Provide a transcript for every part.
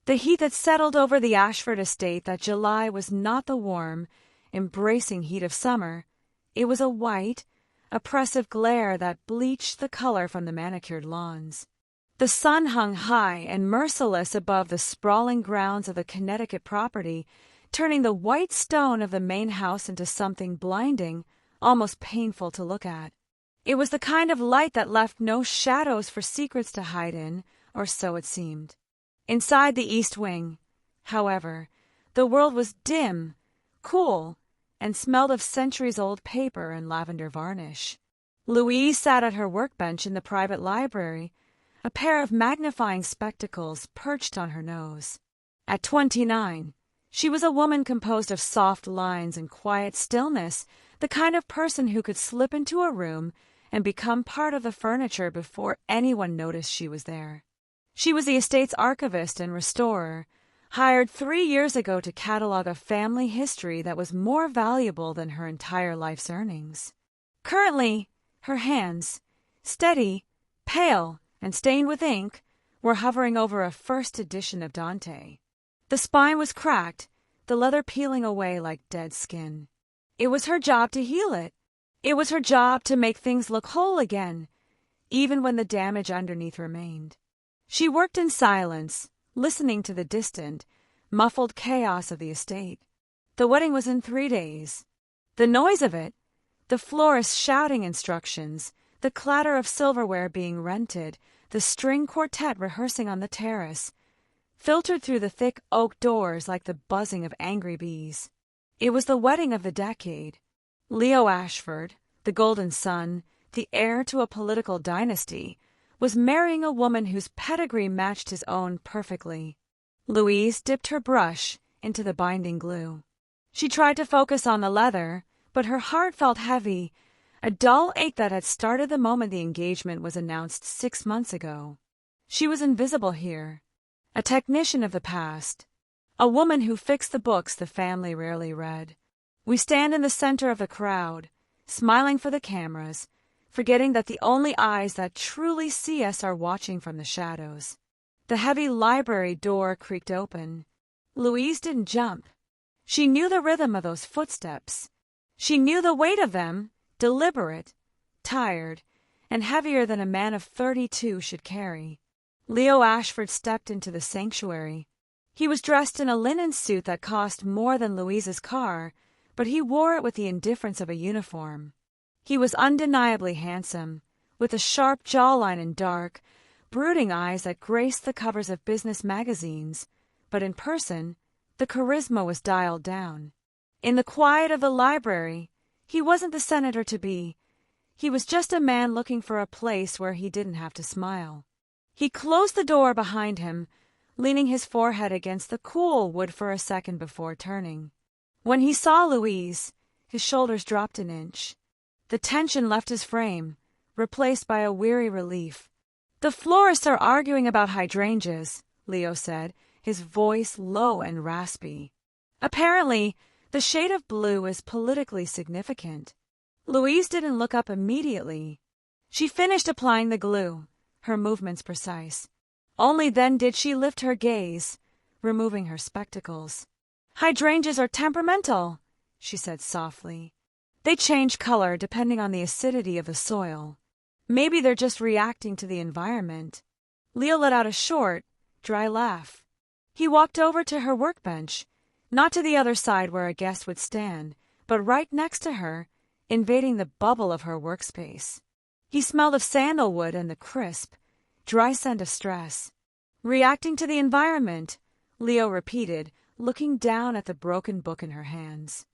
The heat that settled over the Ashford estate that July was not the warm, embracing heat of summer. It was a white, oppressive glare that bleached the color from the manicured lawns. The sun hung high and merciless above the sprawling grounds of the Connecticut property, turning the white stone of the main house into something blinding, almost painful to look at. It was the kind of light that left no shadows for secrets to hide in, or so it seemed. Inside the East Wing, however, the world was dim, cool, and smelled of centuries-old paper and lavender varnish. Louise sat at her workbench in the private library, a pair of magnifying spectacles perched on her nose. At 29, she was a woman composed of soft lines and quiet stillness, the kind of person who could slip into a room and become part of the furniture before anyone noticed she was there. She was the estate's archivist and restorer, hired 3 years ago to catalog a family history that was more valuable than her entire life's earnings. Currently, her hands, steady, pale, and stained with ink, were hovering over a first edition of Dante. The spine was cracked, the leather peeling away like dead skin. It was her job to heal it. It was her job to make things look whole again, even when the damage underneath remained. She worked in silence, listening to the distant, muffled chaos of the estate. The wedding was in 3 days. The noise of it, the florist shouting instructions, the clatter of silverware being rented, the string quartet rehearsing on the terrace, filtered through the thick oak doors like the buzzing of angry bees. It was the wedding of the decade. Leo Ashford, the golden son, the heir to a political dynasty, was marrying a woman whose pedigree matched his own perfectly. Louise dipped her brush into the binding glue. She tried to focus on the leather, but her heart felt heavy, a dull ache that had started the moment the engagement was announced 6 months ago. She was invisible here, a technician of the past, a woman who fixed the books the family rarely read. We stand in the center of the crowd, smiling for the cameras, forgetting that the only eyes that truly see us are watching from the shadows. The heavy library door creaked open. Louise didn't jump. She knew the rhythm of those footsteps. She knew the weight of them, deliberate, tired, and heavier than a man of 32 should carry. Leo Ashford stepped into the sanctuary. He was dressed in a linen suit that cost more than Louise's car, but he wore it with the indifference of a uniform. He was undeniably handsome, with a sharp jawline and dark, brooding eyes that graced the covers of business magazines, but in person, the charisma was dialed down. In the quiet of the library, he wasn't the senator to be. He was just a man looking for a place where he didn't have to smile. He closed the door behind him, leaning his forehead against the cool wood for a second before turning. When he saw Louise, his shoulders dropped an inch. The tension left his frame, replaced by a weary relief. "The florists are arguing about hydrangeas," Leo said, his voice low and raspy. Apparently, the shade of blue is politically significant. Louise didn't look up immediately. She finished applying the glue, her movements precise. Only then did she lift her gaze, removing her spectacles. "Hydrangeas are temperamental," she said softly. "They change color depending on the acidity of the soil. Maybe they're just reacting to the environment." Leo let out a short, dry laugh. He walked over to her workbench, not to the other side where a guest would stand, but right next to her, invading the bubble of her workspace. He smelled of sandalwood and the crisp, dry scent of stress. "Reacting to the environment," Leo repeated, looking down at the broken book in her hands.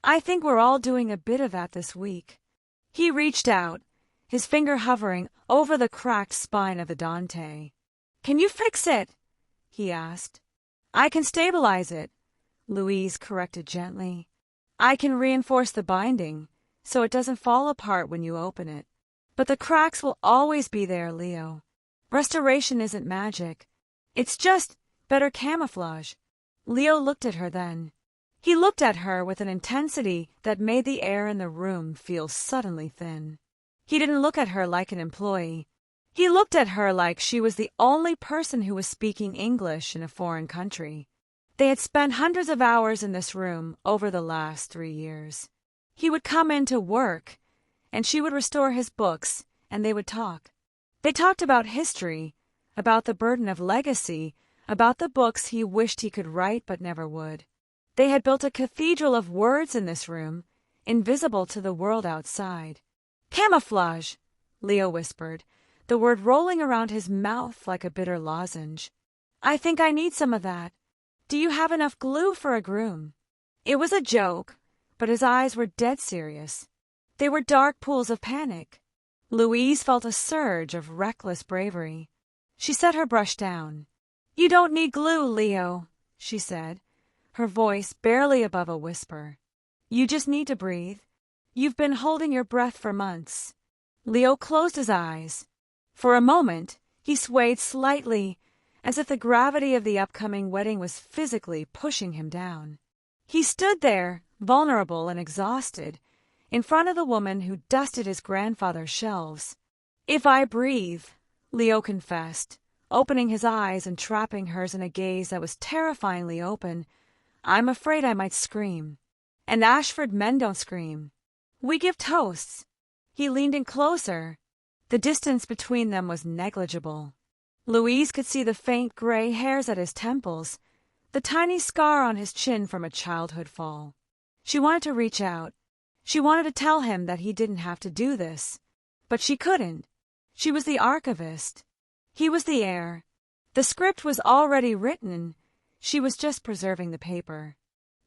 "I think we're all doing a bit of that this week." He reached out, his finger hovering over the cracked spine of the Dante. "Can you fix it?" he asked. "I can stabilize it," Louise corrected gently. "I can reinforce the binding, so it doesn't fall apart when you open it. But the cracks will always be there, Leo. Restoration isn't magic. It's just better camouflage." Leo looked at her then. He looked at her with an intensity that made the air in the room feel suddenly thin. He didn't look at her like an employee. He looked at her like she was the only person who was speaking English in a foreign country. They had spent hundreds of hours in this room over the last 3 years. He would come in to work, and she would restore his books, and they would talk. They talked about history, about the burden of legacy, about the books he wished he could write but never would. They had built a cathedral of words in this room, invisible to the world outside. "Camouflage," Leo whispered, the word rolling around his mouth like a bitter lozenge. "I think I need some of that. Do you have enough glue for a groom?" It was a joke, but his eyes were dead serious. They were dark pools of panic. Louise felt a surge of reckless bravery. She set her brush down. "You don't need glue, Leo," she said, her voice barely above a whisper. "You just need to breathe. You've been holding your breath for months." Leo closed his eyes. For a moment, he swayed slightly, as if the gravity of the upcoming wedding was physically pushing him down. He stood there, vulnerable and exhausted, in front of the woman who dusted his grandfather's shelves. "If I breathe," Leo confessed, opening his eyes and trapping hers in a gaze that was terrifyingly open, "I'm afraid I might scream. And Ashford men don't scream. We give toasts." He leaned in closer. The distance between them was negligible. Louise could see the faint gray hairs at his temples, the tiny scar on his chin from a childhood fall. She wanted to reach out. She wanted to tell him that he didn't have to do this. But she couldn't. She was the archivist. He was the heir. The script was already written. She was just preserving the paper.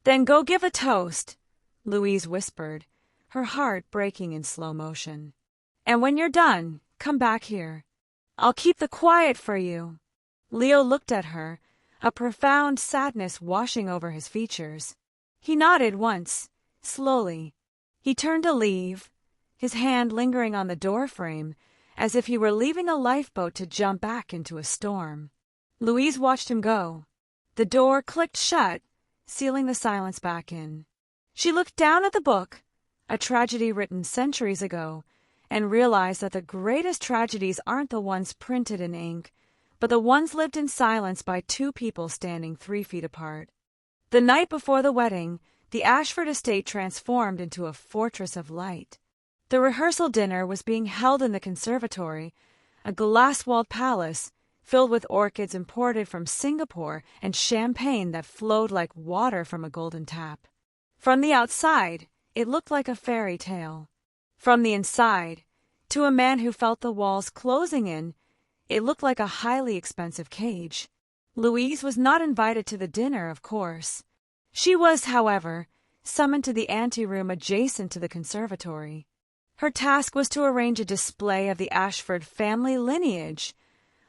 "Then go give a toast," Louise whispered, her heart breaking in slow motion. "And when you're done, come back here. I'll keep the quiet for you." Leo looked at her, a profound sadness washing over his features. He nodded once, slowly. He turned to leave, his hand lingering on the doorframe, as if he were leaving a lifeboat to jump back into a storm. Louise watched him go. The door clicked shut, sealing the silence back in. She looked down at the book, a tragedy written centuries ago, and realized that the greatest tragedies aren't the ones printed in ink, but the ones lived in silence by two people standing 3 feet apart. The night before the wedding, the Ashford estate transformed into a fortress of light. The rehearsal dinner was being held in the conservatory, a glass-walled palace filled with orchids imported from Singapore and champagne that flowed like water from a golden tap. From the outside, it looked like a fairy tale. From the inside, to a man who felt the walls closing in, it looked like a highly expensive cage. Louise was not invited to the dinner, of course. She was, however, summoned to the anteroom adjacent to the conservatory. Her task was to arrange a display of the Ashford family lineage,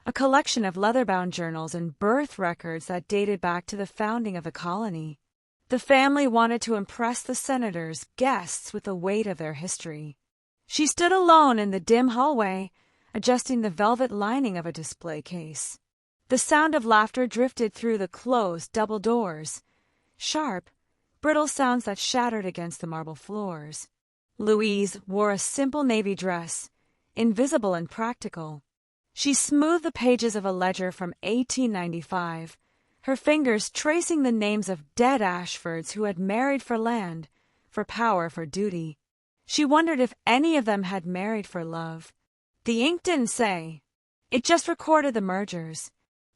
a collection of leather-bound journals and birth records that dated back to the founding of the colony. The family wanted to impress the senators' guests with the weight of their history. She stood alone in the dim hallway, adjusting the velvet lining of a display case. The sound of laughter drifted through the closed double doors, sharp, brittle sounds that shattered against the marble floors. Louise wore a simple navy dress, invisible and practical. She smoothed the pages of a ledger from 1895, her fingers tracing the names of dead Ashfords who had married for land, for power, for duty. She wondered if any of them had married for love. The ink didn't say. It just recorded the mergers.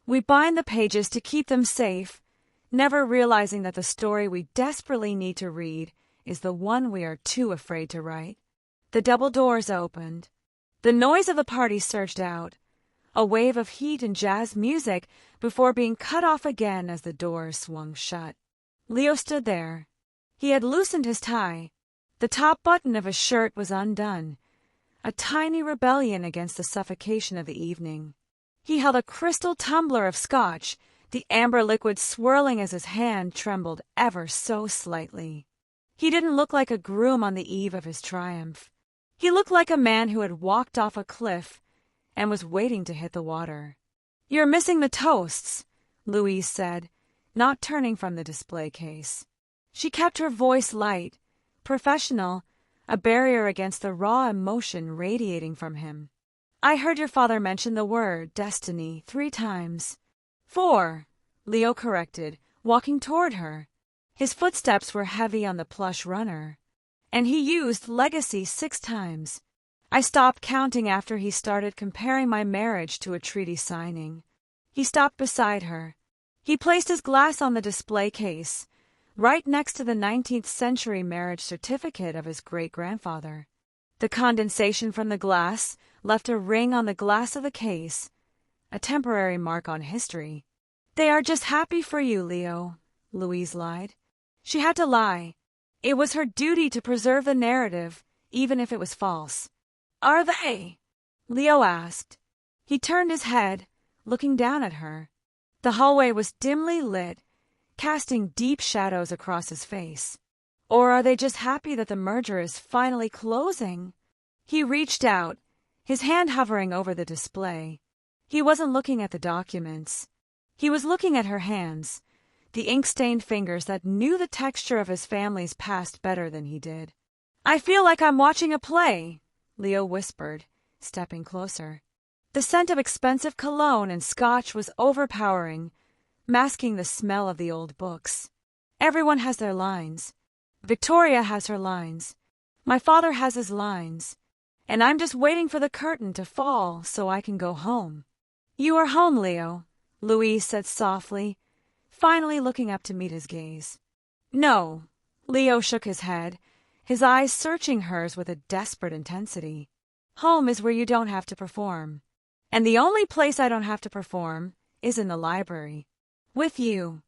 We bind the pages to keep them safe, never realizing that the story we desperately need to read is the one we are too afraid to write. The double doors opened. The noise of the party surged out, a wave of heat and jazz music before being cut off again as the doors swung shut. Leo stood there. He had loosened his tie. The top button of his shirt was undone, a tiny rebellion against the suffocation of the evening. He held a crystal tumbler of scotch, the amber liquid swirling as his hand trembled ever so slightly. He didn't look like a groom on the eve of his triumph. He looked like a man who had walked off a cliff and was waiting to hit the water. "You're missing the toasts," Louise said, not turning from the display case. She kept her voice light, professional, a barrier against the raw emotion radiating from him. I heard your father mention the word destiny 3 times. 4, Leo corrected, walking toward her. His footsteps were heavy on the plush runner. And he used legacy 6 times. I stopped counting after he started comparing my marriage to a treaty signing. He stopped beside her. He placed his glass on the display case, right next to the 19th century marriage certificate of his great-grandfather. The condensation from the glass left a ring on the glass of the case, a temporary mark on history. They are just happy for you, Leo, Louise lied. She had to lie. It was her duty to preserve the narrative, even if it was false. Are they? Leo asked. He turned his head, looking down at her. The hallway was dimly lit, casting deep shadows across his face. Or are they just happy that the merger is finally closing? He reached out, his hand hovering over the display. He wasn't looking at the documents. He was looking at her hands, the ink-stained fingers that knew the texture of his family's past better than he did. I feel like I'm watching a play, Leo whispered, stepping closer. The scent of expensive cologne and scotch was overpowering, masking the smell of the old books. Everyone has their lines. Victoria has her lines. My father has his lines. And I'm just waiting for the curtain to fall so I can go home. You are home, Leo, Louise said softly, finally looking up to meet his gaze. No, Leo shook his head, his eyes searching hers with a desperate intensity. Home is where you don't have to perform. And the only place I don't have to perform is in the library. With you.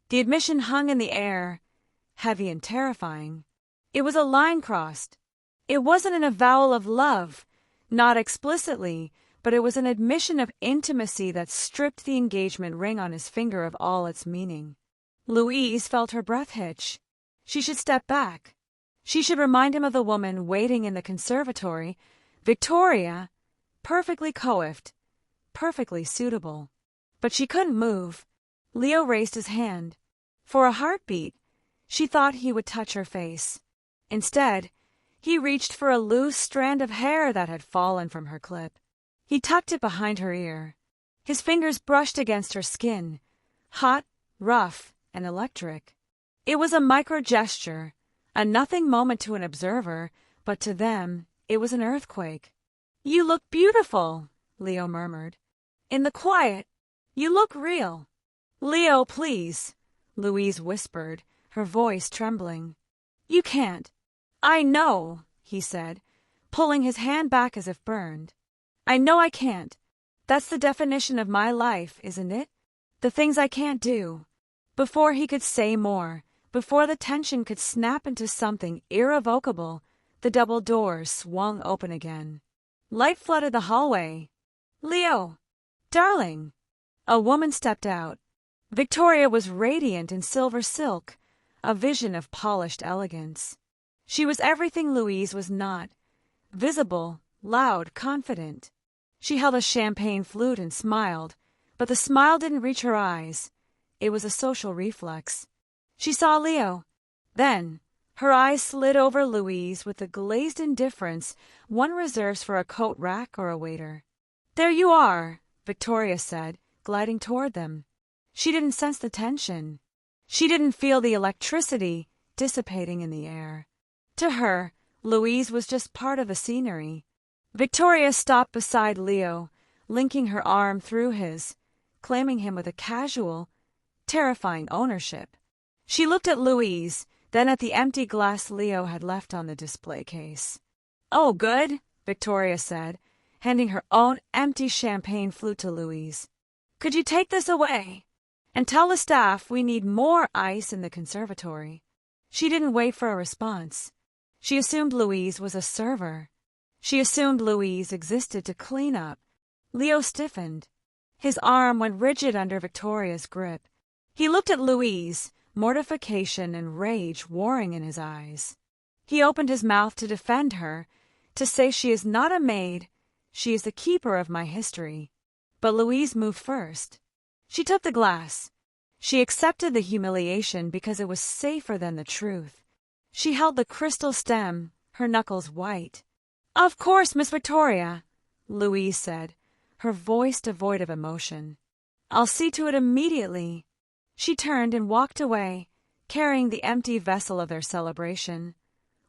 The admission hung in the air, heavy and terrifying. It was a line crossed. It wasn't an avowal of love, not explicitly, but it was an admission of intimacy that stripped the engagement ring on his finger of all its meaning. Louise felt her breath hitch. She should step back. She should remind him of the woman waiting in the conservatory, Victoria, perfectly coiffed, perfectly suitable. But she couldn't move. Leo raised his hand. For a heartbeat, she thought he would touch her face. Instead, he reached for a loose strand of hair that had fallen from her clip. He tucked it behind her ear. His fingers brushed against her skin, hot, rough, and electric. It was a micro-gesture, a nothing moment to an observer, but to them, it was an earthquake. You look beautiful, Leo murmured. In the quiet, you look real. Leo, please, Louise whispered, her voice trembling. You can't. I know, he said, pulling his hand back as if burned. I know I can't. That's the definition of my life, isn't it? The things I can't do. Before he could say more, before the tension could snap into something irrevocable, the double doors swung open again. Light flooded the hallway. Leo! Darling! A woman stepped out. Victoria was radiant in silver silk, a vision of polished elegance. She was everything Louise was not, visible, loud, confident. She held a champagne flute and smiled, but the smile didn't reach her eyes. It was a social reflex. She saw Leo. Then, her eyes slid over Louise with the glazed indifference one reserves for a coat rack or a waiter. There you are, Victoria said, gliding toward them. She didn't sense the tension. She didn't feel the electricity dissipating in the air. To her, Louise was just part of the scenery. Victoria stopped beside Leo, linking her arm through his, claiming him with a casual, terrifying ownership. She looked at Louise, then at the empty glass Leo had left on the display case. Oh, good, Victoria said, handing her own empty champagne flute to Louise. Could you take this away? And tell the staff we need more ice in the conservatory. She didn't wait for a response. She assumed Louise was a server. She assumed Louise existed to clean up. Leo stiffened. His arm went rigid under Victoria's grip. He looked at Louise, mortification and rage warring in his eyes. He opened his mouth to defend her, to say she is not a maid, she is the keeper of my history. But Louise moved first. She took the glass. She accepted the humiliation because it was safer than the truth. She held the crystal stem, her knuckles white. Of course, Miss Victoria, Louise said, her voice devoid of emotion. "I'll see to it immediately." She turned and walked away, carrying the empty vessel of their celebration,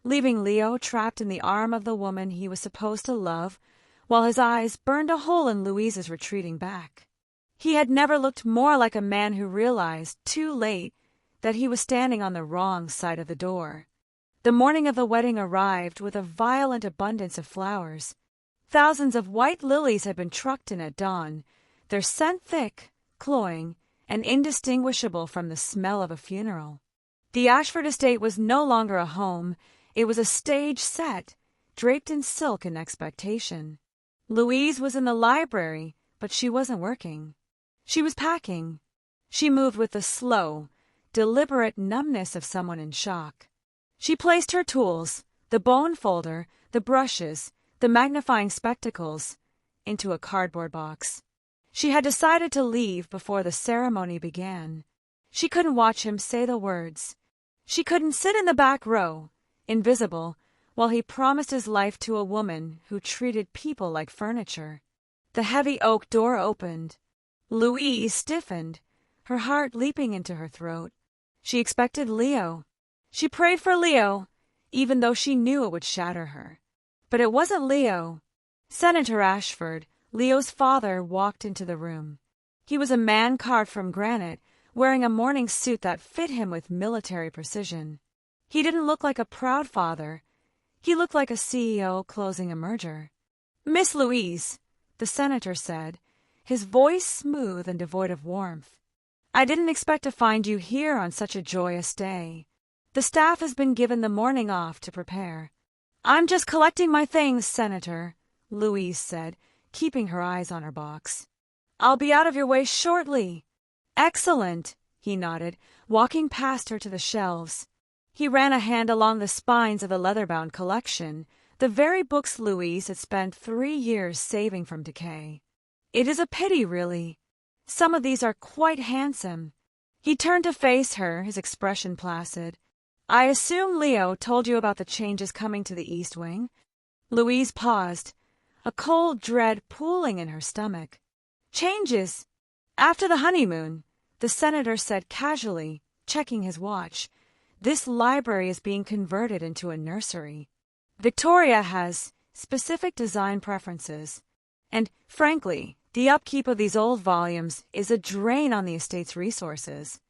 leaving Leo trapped in the arm of the woman he was supposed to love, while his eyes burned a hole in Louise's retreating back. He had never looked more like a man who realized, too late, that he was standing on the wrong side of the door. The morning of the wedding arrived with a violent abundance of flowers. Thousands of white lilies had been trucked in at dawn, their scent thick, cloying, and indistinguishable from the smell of a funeral. The Ashford estate was no longer a home, it was a stage set, draped in silk and expectation. Louise was in the library, but she wasn't working. She was packing. She moved with the slow, deliberate numbness of someone in shock. She placed her tools, the bone folder, the brushes, the magnifying spectacles, into a cardboard box. She had decided to leave before the ceremony began. She couldn't watch him say the words. She couldn't sit in the back row, invisible, while he promised his life to a woman who treated people like furniture. The heavy oak door opened. Louise stiffened, her heart leaping into her throat. She expected Leo. She prayed for Leo, even though she knew it would shatter her. But it wasn't Leo. Senator Ashford, Leo's father, walked into the room. He was a man carved from granite, wearing a morning suit that fit him with military precision. He didn't look like a proud father. He looked like a CEO closing a merger. "Miss Louise," the senator said, his voice smooth and devoid of warmth. "I didn't expect to find you here on such a joyous day. The staff has been given the morning off to prepare." "I'm just collecting my things, Senator," Louise said, keeping her eyes on her box. "I'll be out of your way shortly." "Excellent," he nodded, walking past her to the shelves. He ran a hand along the spines of the leather-bound collection, the very books Louise had spent 3 years saving from decay. "It is a pity, really. Some of these are quite handsome." He turned to face her, his expression placid. "I assume Leo told you about the changes coming to the East Wing?" Louise paused, a cold dread pooling in her stomach. "Changes? After the honeymoon," the senator said casually, checking his watch. "This library is being converted into a nursery. Victoria has specific design preferences, and, frankly, the upkeep of these old volumes is a drain on the estate's resources."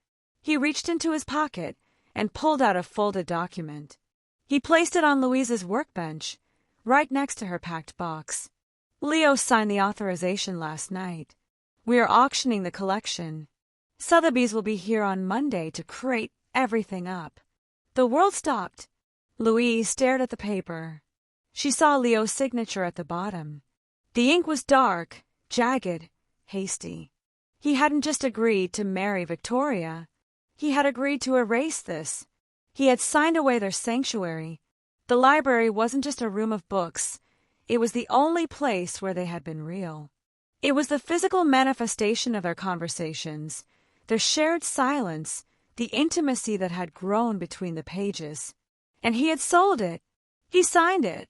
He reached into his pocket and pulled out a folded document. He placed it on Louise's workbench, right next to her packed box. "Leo signed the authorization last night. We are auctioning the collection. Sotheby's will be here on Monday to crate everything up." The world stopped. Louise stared at the paper. She saw Leo's signature at the bottom. The ink was dark, jagged, hasty. He hadn't just agreed to marry Victoria. He had agreed to erase this. He had signed away their sanctuary. The library wasn't just a room of books. It was the only place where they had been real. It was the physical manifestation of their conversations, their shared silence, the intimacy that had grown between the pages. And he had sold it. He signed it.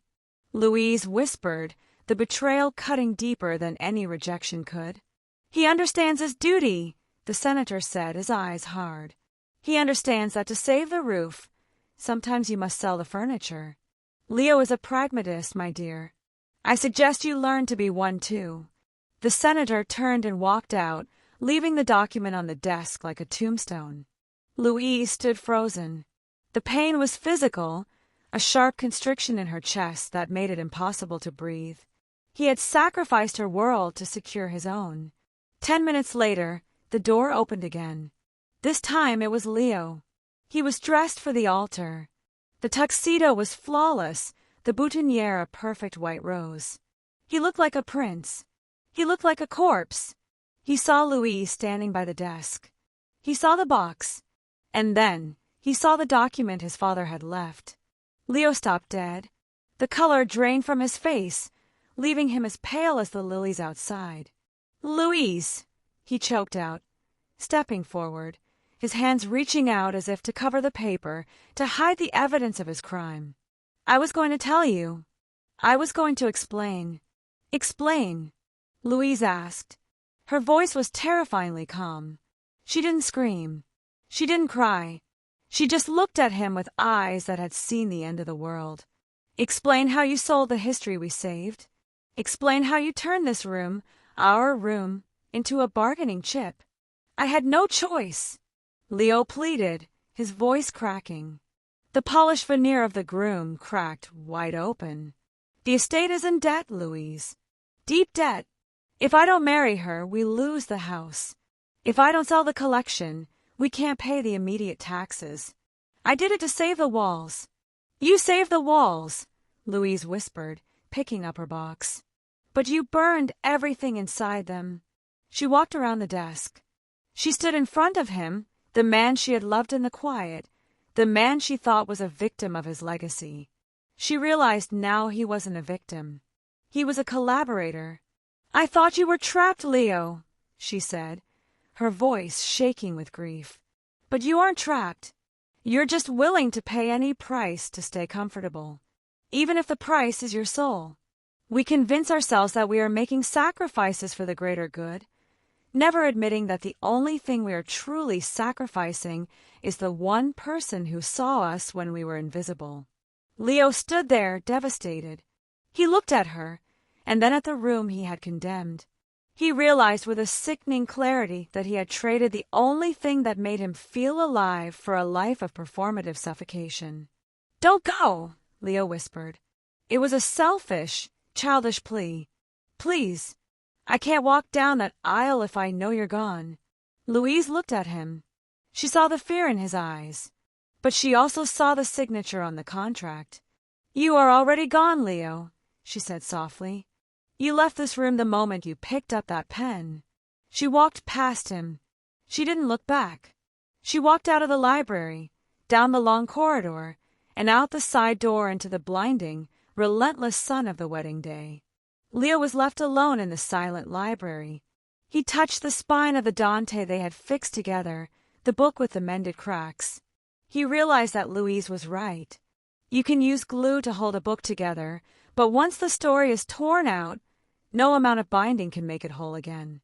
Louise whispered, the betrayal cutting deeper than any rejection could. "He understands his duty," the senator said, his eyes hard. "He understands that to save the roof, sometimes you must sell the furniture. Leo is a pragmatist, my dear. I suggest you learn to be one too." The senator turned and walked out, leaving the document on the desk like a tombstone. Louise stood frozen. The pain was physical, a sharp constriction in her chest that made it impossible to breathe. He had sacrificed her world to secure his own. 10 minutes later, the door opened again. This time it was Leo. He was dressed for the altar. The tuxedo was flawless, the boutonniere a perfect white rose. He looked like a prince. He looked like a corpse. He saw Louise standing by the desk. He saw the box. And then he saw the document his father had left. Leo stopped dead. The color drained from his face, leaving him as pale as the lilies outside. "Louise," he choked out, stepping forward, his hands reaching out as if to cover the paper, to hide the evidence of his crime. "I was going to tell you. I was going to explain." Explain, Louise asked. Her voice was terrifyingly calm. She didn't scream. She didn't cry. She just looked at him with eyes that had seen the end of the world. Explain how you sold the history we saved. Explain how you turned this room, our room, into a bargaining chip. I had no choice, Leo pleaded, his voice cracking. The polished veneer of the groom cracked wide open. The estate is in debt, Louise. Deep debt. If I don't marry her, we lose the house. If I don't sell the collection, we can't pay the immediate taxes. I did it to save the walls. You saved the walls, Louise whispered, picking up her box. But you burned everything inside them. She walked around the desk. She stood in front of him, the man she had loved in the quiet, the man she thought was a victim of his legacy. She realized now he wasn't a victim. He was a collaborator. I thought you were trapped, Leo, she said, her voice shaking with grief. But you aren't trapped. You're just willing to pay any price to stay comfortable, even if the price is your soul. We convince ourselves that we are making sacrifices for the greater good, never admitting that the only thing we are truly sacrificing is the one person who saw us when we were invisible. Leo stood there, devastated. He looked at her, and then at the room he had condemned. He realized with a sickening clarity that he had traded the only thing that made him feel alive for a life of performative suffocation. Don't go, Leo whispered. It was a selfish, childish plea. Please, I can't walk down that aisle if I know you're gone. Louise looked at him. She saw the fear in his eyes, but she also saw the signature on the contract. You are already gone, Leo, she said softly. You left this room the moment you picked up that pen. She walked past him. She didn't look back. She walked out of the library, down the long corridor, and out the side door into the blinding, relentless sun of the wedding day. Leo was left alone in the silent library. He touched the spine of the Dante they had fixed together, the book with the mended cracks. He realized that Louise was right. You can use glue to hold a book together, but once the story is torn out, no amount of binding can make it whole again.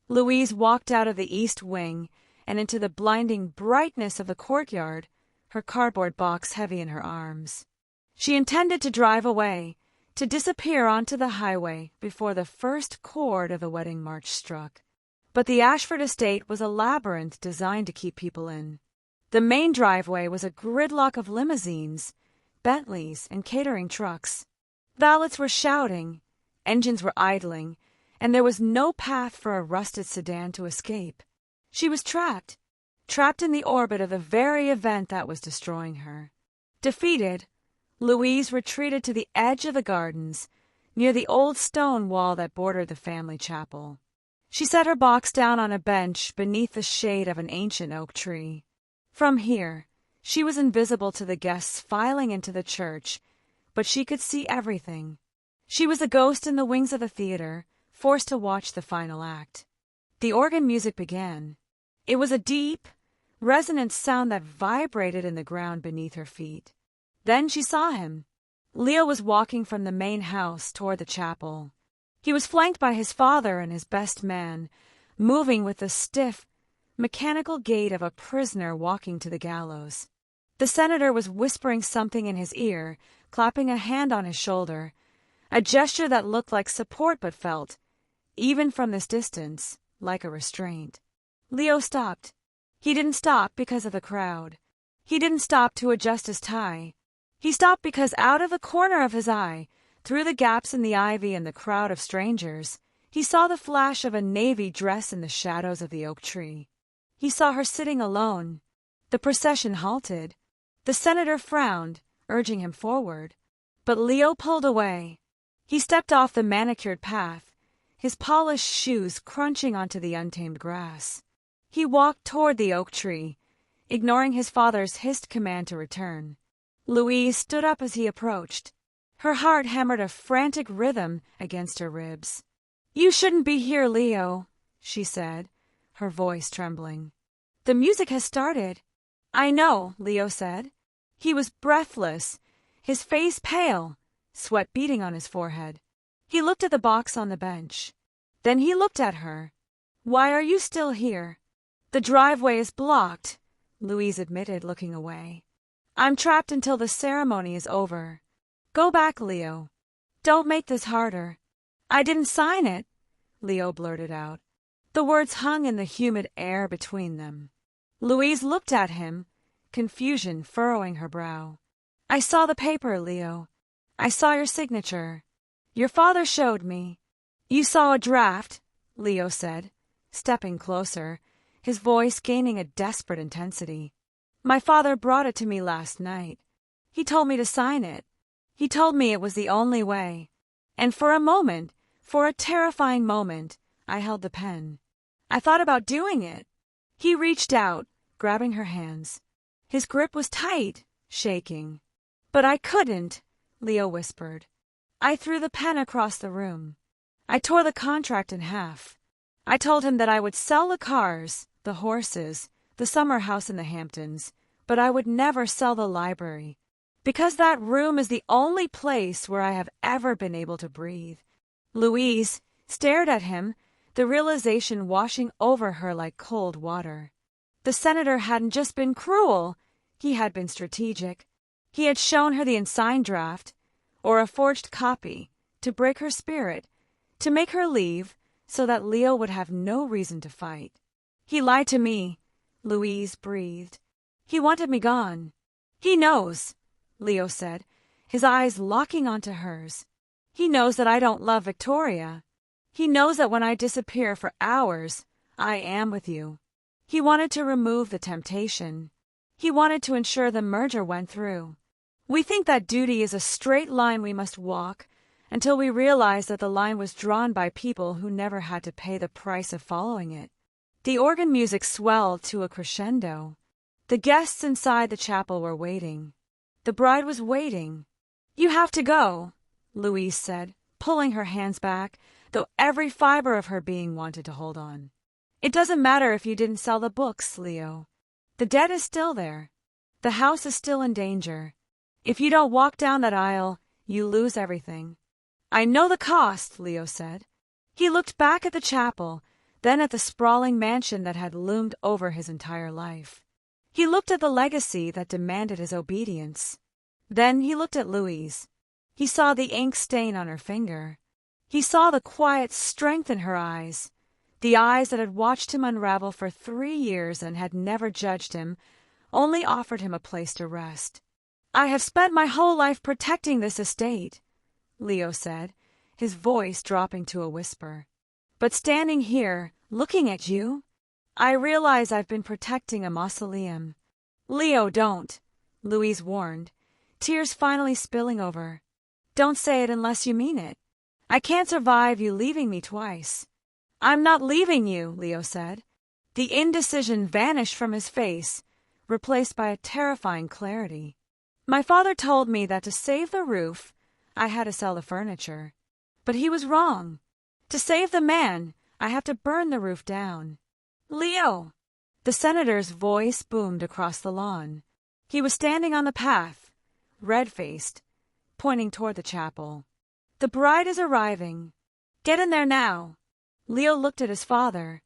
Louise walked out of the east wing and into the blinding brightness of the courtyard, her cardboard box heavy in her arms. She intended to drive away, to disappear onto the highway before the first chord of the wedding march struck. But the Ashford estate was a labyrinth designed to keep people in. The main driveway was a gridlock of limousines, Bentleys, and catering trucks. Valets were shouting, engines were idling, and there was no path for a rusted sedan to escape. She was trapped in the orbit of the very event that was destroying her. Defeated, Louise retreated to the edge of the gardens, near the old stone wall that bordered the family chapel. She set her box down on a bench beneath the shade of an ancient oak tree. From here, she was invisible to the guests filing into the church, but she could see everything. She was a ghost in the wings of the theater, forced to watch the final act. The organ music began. It was a deep, resonant sound that vibrated in the ground beneath her feet. Then she saw him. Leo was walking from the main house toward the chapel. He was flanked by his father and his best man, moving with the stiff, mechanical gait of a prisoner walking to the gallows. The senator was whispering something in his ear, clapping a hand on his shoulder, a gesture that looked like support but felt, even from this distance, like a restraint. Leo stopped. He didn't stop because of the crowd. He didn't stop to adjust his tie. He stopped because out of the corner of his eye, through the gaps in the ivy and the crowd of strangers, he saw the flash of a navy dress in the shadows of the oak tree. He saw her sitting alone. The procession halted. The senator frowned, urging him forward. But Leo pulled away. He stepped off the manicured path, his polished shoes crunching onto the untamed grass. He walked toward the oak tree, ignoring his father's hissed command to return. Louise stood up as he approached. Her heart hammered a frantic rhythm against her ribs. "You shouldn't be here, Leo," she said, her voice trembling. "The music has started." "I know," Leo said. He was breathless, his face pale, sweat beading on his forehead. He looked at the box on the bench. Then he looked at her. "Why are you still here?" "The driveway is blocked," Louise admitted, looking away. "I'm trapped until the ceremony is over." "Go back, Leo. Don't make this harder." "I didn't sign it," Leo blurted out. The words hung in the humid air between them. Louise looked at him, confusion furrowing her brow. "I saw the paper, Leo. I saw your signature. Your father showed me." "You saw a draft," Leo said, stepping closer, his voice gaining a desperate intensity. "My father brought it to me last night. He told me to sign it. He told me it was the only way. And for a moment, for a terrifying moment, I held the pen. I thought about doing it." He reached out, grabbing her hands. His grip was tight, shaking. "But I couldn't," Leo whispered. "I threw the pen across the room. I tore the contract in half. I told him that I would sell the cars, the horses, the summer house in the Hamptons, but I would never sell the library, because that room is the only place where I have ever been able to breathe." Louise stared at him, the realization washing over her like cold water. The senator hadn't just been cruel, he had been strategic. He had shown her the unsigned draft, or a forged copy, to break her spirit, to make her leave, so that Leo would have no reason to fight. "He lied to me," Louise breathed. "He wanted me gone." "He knows," Leo said, his eyes locking onto hers. "He knows that I don't love Victoria. He knows that when I disappear for hours, I am with you. He wanted to remove the temptation. He wanted to ensure the merger went through. We think that duty is a straight line we must walk until we realize that the line was drawn by people who never had to pay the price of following it." The organ music swelled to a crescendo. The guests inside the chapel were waiting. The bride was waiting. "You have to go," Louise said, pulling her hands back, though every fiber of her being wanted to hold on. "It doesn't matter if you didn't sell the books, Leo. The debt is still there. The house is still in danger. If you don't walk down that aisle, you lose everything." "I know the cost," Leo said. He looked back at the chapel, then at the sprawling mansion that had loomed over his entire life. He looked at the legacy that demanded his obedience. Then he looked at Louise. He saw the ink stain on her finger. He saw the quiet strength in her eyes, the eyes that had watched him unravel for 3 years and had never judged him, only offered him a place to rest. "I have spent my whole life protecting this estate," Leo said, his voice dropping to a whisper. "But standing here, looking at you, I realize I've been protecting a mausoleum." "Leo, don't," Louise warned, tears finally spilling over. "Don't say it unless you mean it. I can't survive you leaving me twice." "I'm not leaving you," Leo said. The indecision vanished from his face, replaced by a terrifying clarity. "My father told me that to save the roof, I had to sell the furniture. But he was wrong. To save the man, I have to burn the roof down." "Leo!" The senator's voice boomed across the lawn. He was standing on the path, red-faced, pointing toward the chapel. "The bride is arriving. Get in there now." Leo looked at his father.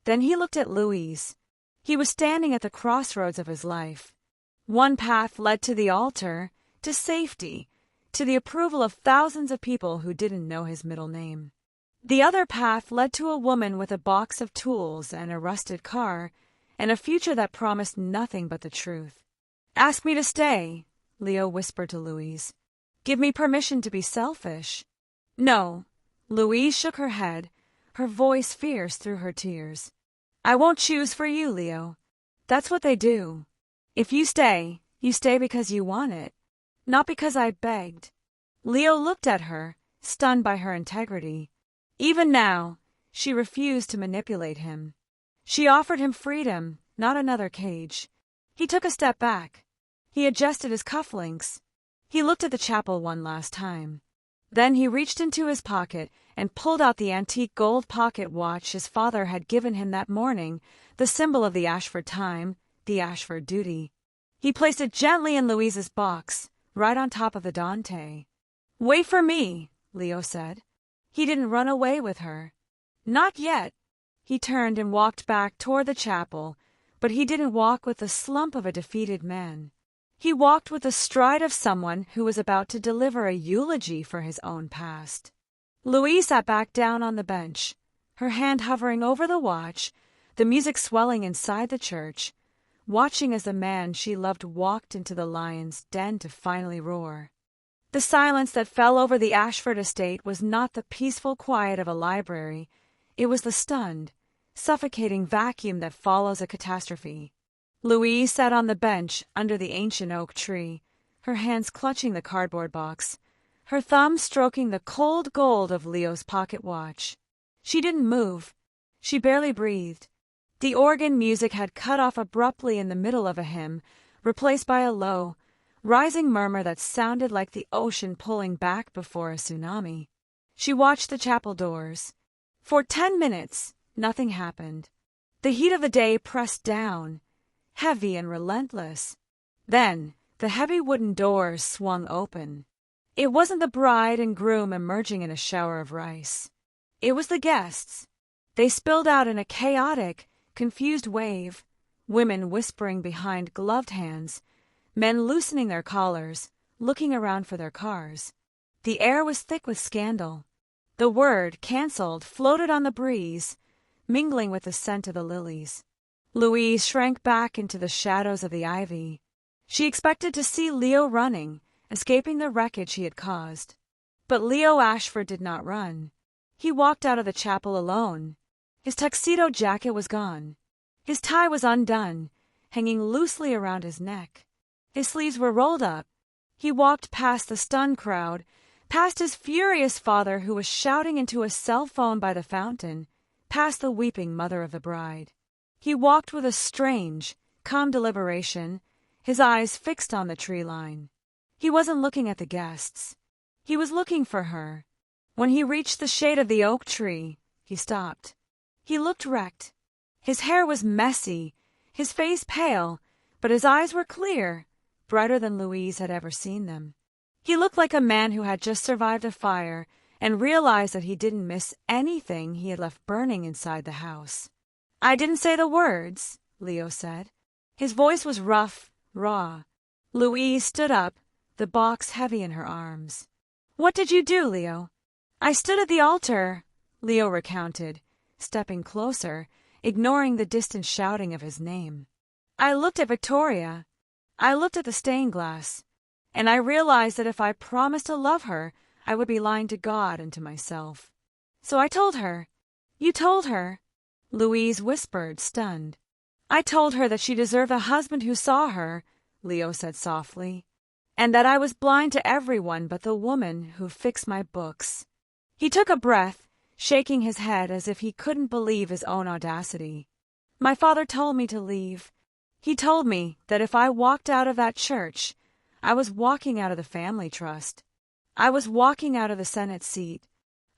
Then he looked at Louise. He was standing at the crossroads of his life. One path led to the altar, to safety, to the approval of thousands of people who didn't know his middle name. The other path led to a woman with a box of tools and a rusted car, and a future that promised nothing but the truth. "Ask me to stay," Leo whispered to Louise. "Give me permission to be selfish." "No." Louise shook her head, her voice fierce through her tears. "I won't choose for you, Leo. That's what they do. If you stay because you want it, not because I begged." Leo looked at her, stunned by her integrity. Even now, she refused to manipulate him. She offered him freedom, not another cage. He took a step back. He adjusted his cufflinks. He looked at the chapel one last time. Then he reached into his pocket and pulled out the antique gold pocket watch his father had given him that morning, the symbol of the Ashford time, the Ashford duty. He placed it gently in Louise's box, right on top of the Dante. "Wait for me," Leo said. He didn't run away with her. Not yet. He turned and walked back toward the chapel, but he didn't walk with the slump of a defeated man. He walked with the stride of someone who was about to deliver a eulogy for his own past. Louise sat back down on the bench, her hand hovering over the watch, the music swelling inside the church, watching as the man she loved walked into the lion's den to finally roar. The silence that fell over the Ashford estate was not the peaceful quiet of a library. It was the stunned, suffocating vacuum that follows a catastrophe. Louise sat on the bench under the ancient oak tree, her hands clutching the cardboard box, her thumb stroking the cold gold of Leo's pocket watch. She didn't move. She barely breathed. The organ music had cut off abruptly in the middle of a hymn, replaced by a low, rising murmur that sounded like the ocean pulling back before a tsunami. She watched the chapel doors. For 10 minutes, nothing happened. The heat of the day pressed down, heavy and relentless. Then, the heavy wooden doors swung open. It wasn't the bride and groom emerging in a shower of rice. It was the guests. They spilled out in a chaotic, confused wave, women whispering behind gloved hands, men loosening their collars, looking around for their cars. The air was thick with scandal. The word, cancelled, floated on the breeze, mingling with the scent of the lilies. Louise shrank back into the shadows of the ivy. She expected to see Leo running, escaping the wreckage he had caused. But Leo Ashford did not run. He walked out of the chapel alone. His tuxedo jacket was gone. His tie was undone, hanging loosely around his neck. His sleeves were rolled up. He walked past the stunned crowd, past his furious father who was shouting into a cell phone by the fountain, past the weeping mother of the bride. He walked with a strange, calm deliberation, his eyes fixed on the tree line. He wasn't looking at the guests. He was looking for her. When he reached the shade of the oak tree, he stopped. He looked wrecked. His hair was messy, his face pale, but his eyes were clear, brighter than Louise had ever seen them. He looked like a man who had just survived a fire and realized that he didn't miss anything he had left burning inside the house. "I didn't say the words," Leo said. His voice was rough, raw. Louise stood up, the box heavy in her arms. "What did you do, Leo?" "I stood at the altar," Leo recounted, stepping closer, ignoring the distant shouting of his name. "I looked at Victoria. I looked at the stained glass, and I realized that if I promised to love her, I would be lying to God and to myself. So I told her." "You told her?" Louise whispered, stunned. "I told her that she deserved a husband who saw her," Leo said softly, "and that I was blind to everyone but the woman who fixed my books." He took a breath, shaking his head as if he couldn't believe his own audacity. "My father told me to leave. He told me that if I walked out of that church, I was walking out of the family trust. I was walking out of the Senate seat.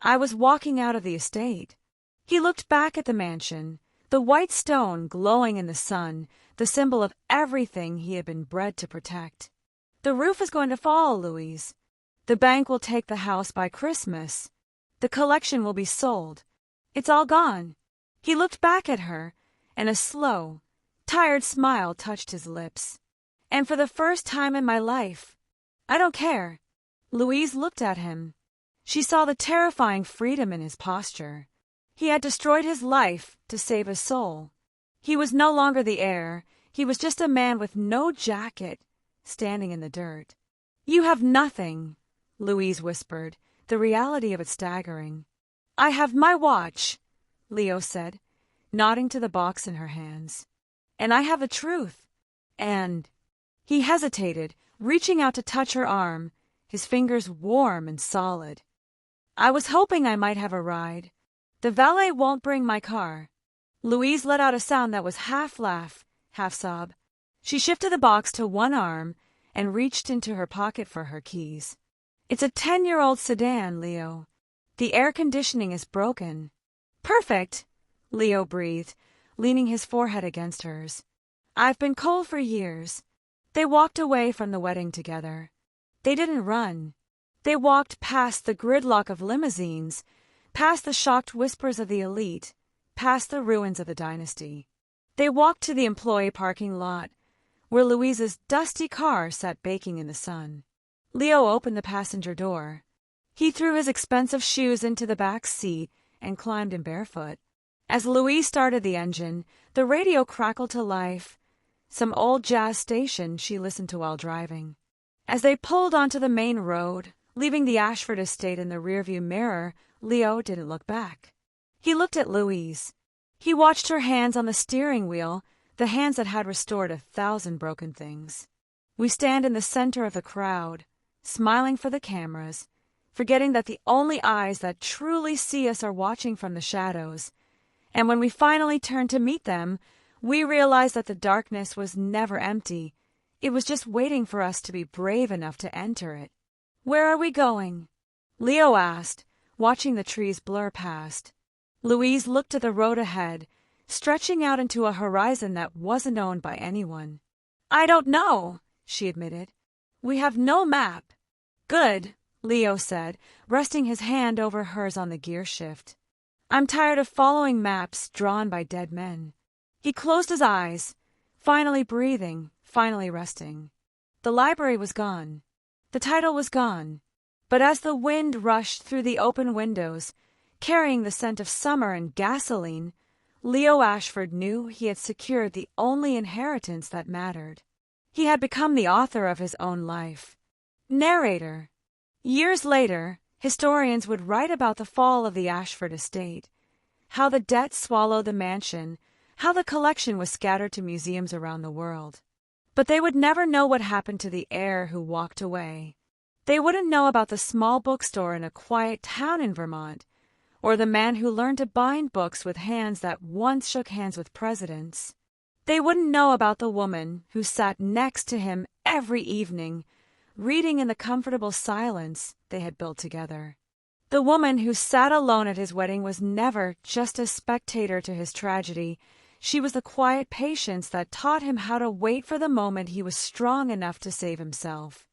I was walking out of the estate." He looked back at the mansion, the white stone glowing in the sun, the symbol of everything he had been bred to protect. "The roof is going to fall, Louise. The bank will take the house by Christmas. The collection will be sold. It's all gone." He looked back at her, and a slow, tired smile touched his lips. "And for the first time in my life, I don't care." Louise looked at him. She saw the terrifying freedom in his posture. He had destroyed his life to save his soul. He was no longer the heir. He was just a man with no jacket, standing in the dirt. "You have nothing," Louise whispered, the reality of it staggering. "I have my watch," Leo said, nodding to the box in her hands. "And I have the truth. And—" He hesitated, reaching out to touch her arm, his fingers warm and solid. "I was hoping I might have a ride. The valet won't bring my car." Louise let out a sound that was half laugh, half sob. She shifted the box to one arm and reached into her pocket for her keys. "It's a 10-year-old sedan, Leo. The air conditioning is broken." "Perfect," Leo breathed, leaning his forehead against hers. "I've been cold for years." They walked away from the wedding together. They didn't run. They walked past the gridlock of limousines, past the shocked whispers of the elite, past the ruins of the Dynasty. They walked to the employee parking lot, where Louise's dusty car sat baking in the sun. Leo opened the passenger door. He threw his expensive shoes into the back seat and climbed in barefoot. As Louise started the engine, the radio crackled to life, some old jazz station she listened to while driving. As they pulled onto the main road, leaving the Ashford estate in the rearview mirror, Leo didn't look back. He looked at Louise. He watched her hands on the steering wheel, the hands that had restored 1,000 broken things. We stand in the center of the crowd, smiling for the cameras, forgetting that the only eyes that truly see us are watching from the shadows. And when we finally turn to meet them, we realize that the darkness was never empty. It was just waiting for us to be brave enough to enter it. "Where are we going?" Leo asked, watching the trees blur past. Louise looked at the road ahead, stretching out into a horizon that wasn't owned by anyone. "I don't know," she admitted. "We have no map." "Good," Leo said, resting his hand over hers on the gear shift. "I'm tired of following maps drawn by dead men." He closed his eyes, finally breathing, finally resting. The library was gone. The title was gone. But as the wind rushed through the open windows, carrying the scent of summer and gasoline, Leo Ashford knew he had secured the only inheritance that mattered. He had become the author of his own life. Narrator. Years later, historians would write about the fall of the Ashford estate, how the debt swallowed the mansion, how the collection was scattered to museums around the world. But they would never know what happened to the heir who walked away. They wouldn't know about the small bookstore in a quiet town in Vermont, or the man who learned to bind books with hands that once shook hands with presidents. They wouldn't know about the woman who sat next to him every evening, reading in the comfortable silence they had built together. The woman who sat alone at his wedding was never just a spectator to his tragedy. She was the quiet patience that taught him how to wait for the moment he was strong enough to save himself.